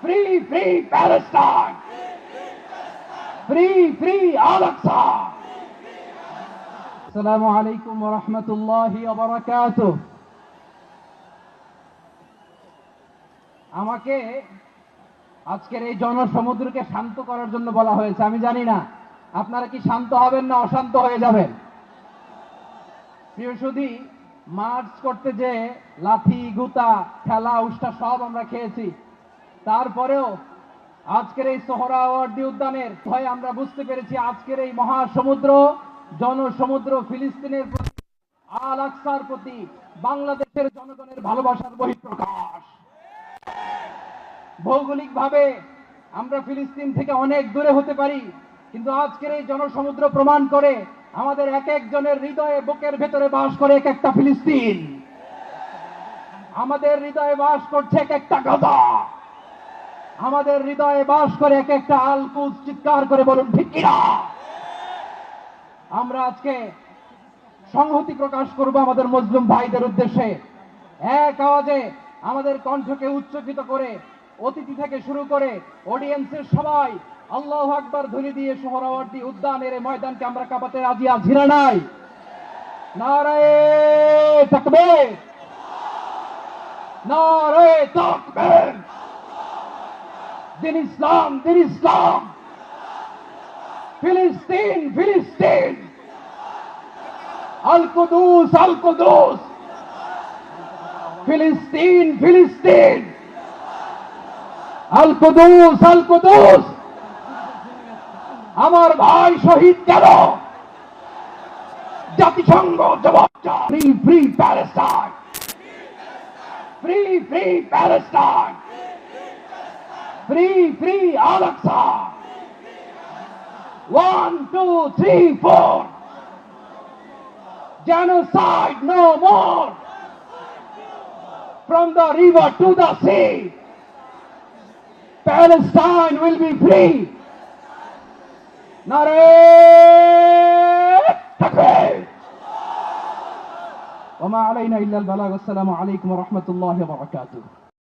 Free, free Palestine! Free, free Al-Aqsa! Assalamu alaikum wa rahmatullahi wa barakatuh. আমাকে আজকের এই জনসমুদ্রকে শান্ত করার জন্য বলা হয়েছে। আমি জানি না আপনারা কি শান্ত হবেন না অশান্ত হয়ে যাবেন। প্রিয় সুধী, মার্চ করতে যে লাঠি গুতা ঠেলা উষ্টা সব আমরা খেয়েছি, তারপরেও আজকের এই সোহরাওয়ার্দী উদ্যানের ভয়ে আমরা বুঝতে পেরেছি আজকের এই মহাসমুদ্র জনসমুদ্র ফিলিস্তিনের প্রতি, আল আকসার প্রতি বাংলাদেশের জনগণের ভালোবাসার বহিঃপ্রকাশ। ভৌগোলিকভাবে আমরা ফিলিস্তিন থেকে অনেক দূরে হতে পারি, কিন্তু আজকের এই জনসমুদ্র প্রমাণ করে আমাদের এক একজনের হৃদয়ে বুকের ভেতরে বাস করে এক একটা ফিলিস্তিন। আমাদের হৃদয়ে বাস করছে এক একটা গাজা, আমাদের হৃদয়ে বাস করে এক একটা আল কুদস। চিৎকার করে বলুন ঠিক কিনা। আমরা আজকে সংহতি প্রকাশ করব আমাদের মুসলিম ভাইদের উদ্দেশ্যে। এক আওয়াজে আমাদের কণ্ঠকে উচ্চকিত করে অতিথি থেকে শুরু করে অডিয়েন্সের সবাই আল্লাহু আকবার ধ্বনি দিয়ে সোহরাওয়ার্দী উদ্যানের এই ময়দানকে আমরা কাঁপাতে রাজি আছি না নাই? নারায়ে তাকবীর, নারায়ে তাকবীর। দিন ইসলাম, দিন ইসলাম। ফিলিস্তিন, ফিলিস্তিন। আল কুদুস, আল কুদুস। ফিলিস্তিন, ফিলিস্তিন। আল কুদুস, আল কুদুস। আমার ভাই শহীদ কেন? জাতিসংঘ জবাব চায়। Free, free Palestine. Free, free Palestine. Free, free Al-Aqsa. 1, 2, 3, 4. Genocide no more. From the river to the sea, Palestine will be free. Nareh Takbir. وما علينا إلا البلاغ. والسلام عليكم ورحمة الله وبركاته.